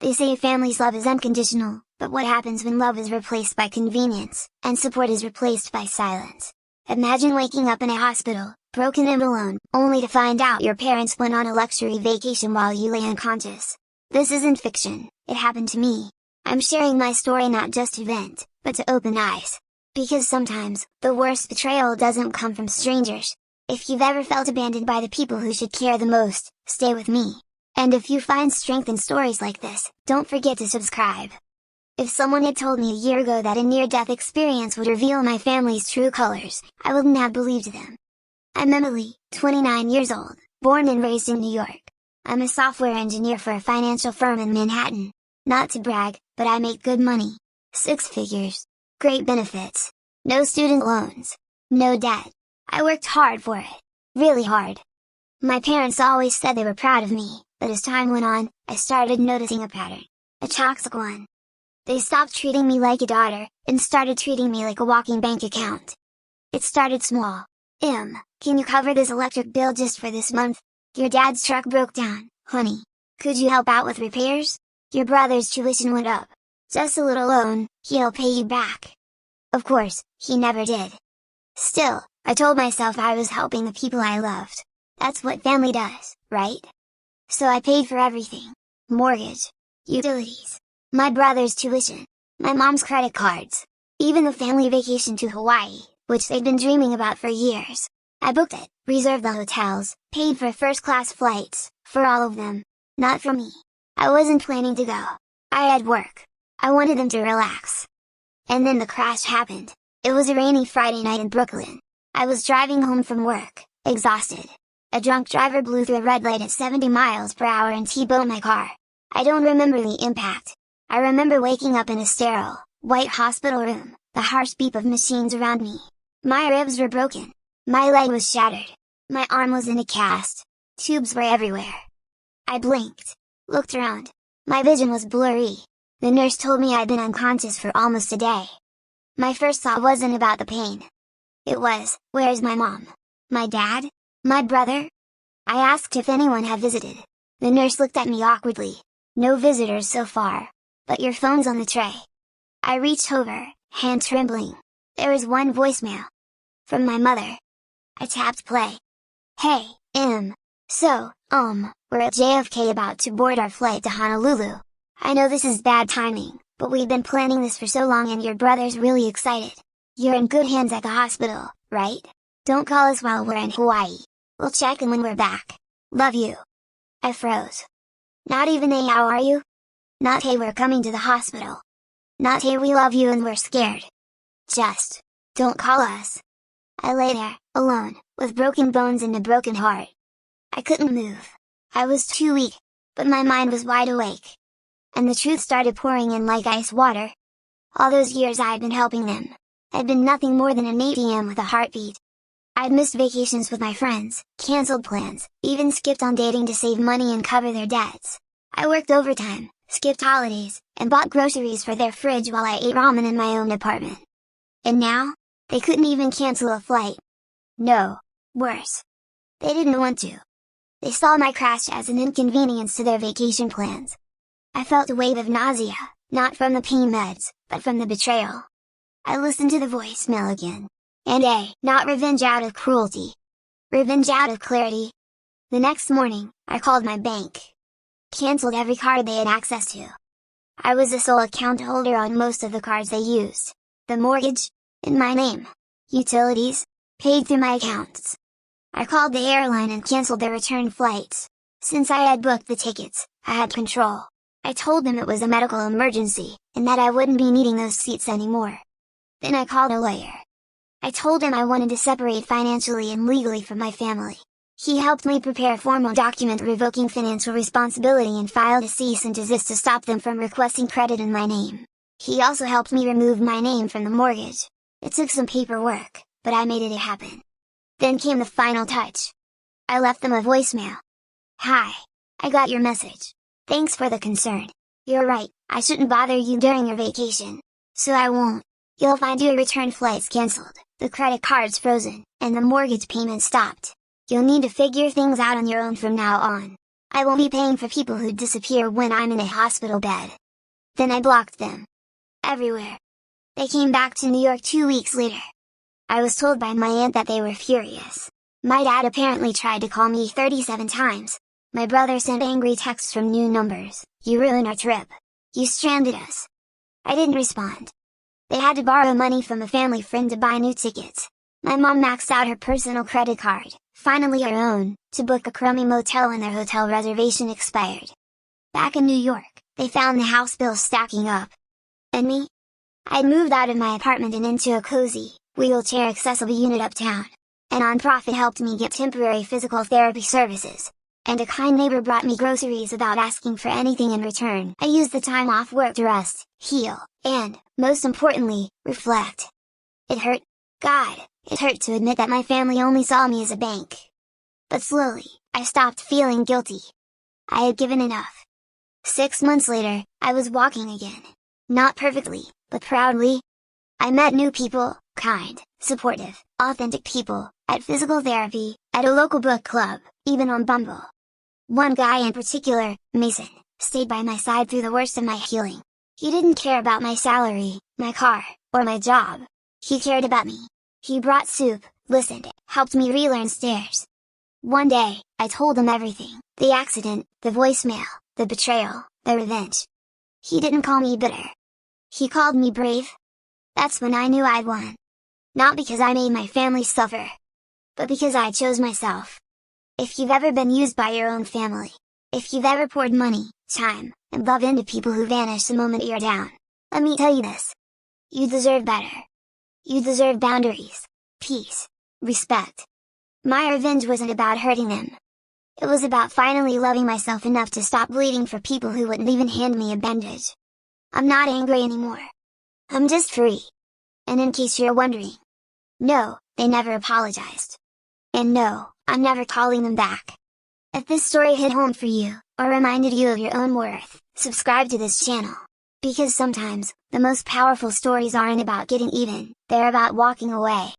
They say a family's love is unconditional, but what happens when love is replaced by convenience, and support is replaced by silence? Imagine waking up in a hospital, broken and alone, only to find out your parents went on a luxury vacation while you lay unconscious. This isn't fiction, it happened to me. I'm sharing my story not just to vent, but to open eyes. Because sometimes, the worst betrayal doesn't come from strangers. If you've ever felt abandoned by the people who should care the most, stay with me. And if you find strength in stories like this, don't forget to subscribe. If someone had told me a year ago that a near-death experience would reveal my family's true colors, I wouldn't have believed them. I'm Emily, 29 years old, born and raised in New York. I'm a software engineer for a financial firm in Manhattan. Not to brag, but I make good money. 6 figures. Great benefits. No student loans. No debt. I worked hard for it. Really hard. My parents always said they were proud of me, but as time went on, I started noticing a pattern. A toxic one. They stopped treating me like a daughter, and started treating me like a walking bank account. It started small. Can you cover this electric bill just for this month? Your dad's truck broke down, honey. Could you help out with repairs? Your brother's tuition went up. Just a little loan, he'll pay you back. Of course, he never did. Still, I told myself I was helping the people I loved. That's what family does, right? So I paid for everything. Mortgage. Utilities. My brother's tuition. My mom's credit cards. Even the family vacation to Hawaii, which they'd been dreaming about for years. I booked it, reserved the hotels, paid for first-class flights, for all of them. Not for me. I wasn't planning to go. I had work. I wanted them to relax. And then the crash happened. It was a rainy Friday night in Brooklyn. I was driving home from work, exhausted. A drunk driver blew through a red light at 70 miles per hour and T-boned my car. I don't remember the impact. I remember waking up in a sterile, white hospital room, the harsh beep of machines around me. My ribs were broken. My leg was shattered. My arm was in a cast. Tubes were everywhere. I blinked. Looked around. My vision was blurry. The nurse told me I'd been unconscious for almost a day. My first thought wasn't about the pain. It was, where's my mom? My dad? My brother? I asked if anyone had visited. The nurse looked at me awkwardly. No visitors so far. But your phone's on the tray. I reached over, hand trembling. There was one voicemail. From my mother. I tapped play. Hey, So, we're at JFK about to board our flight to Honolulu. I know this is bad timing, but we've been planning this for so long and your brother's really excited. You're in good hands at the hospital, right? Don't call us while we're in Hawaii. We'll check in when we're back. Love you. I froze. Not even a how are you? Not hey we're coming to the hospital. Not hey we love you and we're scared. Just, don't call us. I lay there, alone, with broken bones and a broken heart. I couldn't move. I was too weak, but my mind was wide awake. And the truth started pouring in like ice water. All those years I'd been helping them. I'd been nothing more than an ATM with a heartbeat. I'd missed vacations with my friends, cancelled plans, even skipped on dating to save money and cover their debts. I worked overtime, skipped holidays, and bought groceries for their fridge while I ate ramen in my own apartment. And now? They couldn't even cancel a flight. No. Worse. They didn't want to. They saw my crash as an inconvenience to their vacation plans. I felt a wave of nausea, not from the pain meds, but from the betrayal. I listened to the voicemail again. And not revenge out of cruelty. Revenge out of clarity. The next morning, I called my bank. Cancelled every card they had access to. I was the sole account holder on most of the cards they used. The mortgage, in my name. Utilities, paid through my accounts. I called the airline and cancelled their return flights. Since I had booked the tickets, I had control. I told them it was a medical emergency, and that I wouldn't be needing those seats anymore. Then I called a lawyer. I told him I wanted to separate financially and legally from my family. He helped me prepare a formal document revoking financial responsibility and filed a cease and desist to stop them from requesting credit in my name. He also helped me remove my name from the mortgage. It took some paperwork, but I made it happen. Then came the final touch. I left them a voicemail. Hi. I got your message. Thanks for the concern. You're right, I shouldn't bother you during your vacation. So I won't. You'll find your return flights cancelled, the credit cards frozen, and the mortgage payment stopped. You'll need to figure things out on your own from now on. I won't be paying for people who disappear when I'm in a hospital bed. Then I blocked them. Everywhere. They came back to New York 2 weeks later. I was told by my aunt that they were furious. My dad apparently tried to call me 37 times. My brother sent angry texts from new numbers. "You ruined our trip. You stranded us." I didn't respond. They had to borrow money from a family friend to buy new tickets. My mom maxed out her personal credit card, finally her own, to book a crummy motel when their hotel reservation expired. Back in New York, they found the house bills stacking up. And me? I'd moved out of my apartment and into a cozy, wheelchair-accessible unit uptown. A nonprofit helped me get temporary physical therapy services, and a kind neighbor brought me groceries without asking for anything in return. I used the time off work to rest, heal, and, most importantly, reflect. It hurt. God, it hurt to admit that my family only saw me as a bank. But slowly, I stopped feeling guilty. I had given enough. 6 months later, I was walking again. Not perfectly, but proudly. I met new people, kind, supportive, authentic people, at physical therapy, at a local book club, even on Bumble. One guy in particular, Mason, stayed by my side through the worst of my healing. He didn't care about my salary, my car, or my job. He cared about me. He brought soup, listened, helped me relearn stairs. One day, I told him everything, the accident, the voicemail, the betrayal, the revenge. He didn't call me bitter. He called me brave. That's when I knew I'd won. Not because I made my family suffer, but because I chose myself. If you've ever been used by your own family, if you've ever poured money, time, and love into people who vanish the moment you're down, let me tell you this. You deserve better. You deserve boundaries, peace, respect. My revenge wasn't about hurting them. It was about finally loving myself enough to stop bleeding for people who wouldn't even hand me a bandage. I'm not angry anymore. I'm just free. And in case you're wondering, no, they never apologized. And no, I'm never calling them back. If this story hit home for you, or reminded you of your own worth, subscribe to this channel. Because sometimes, the most powerful stories aren't about getting even, they're about walking away.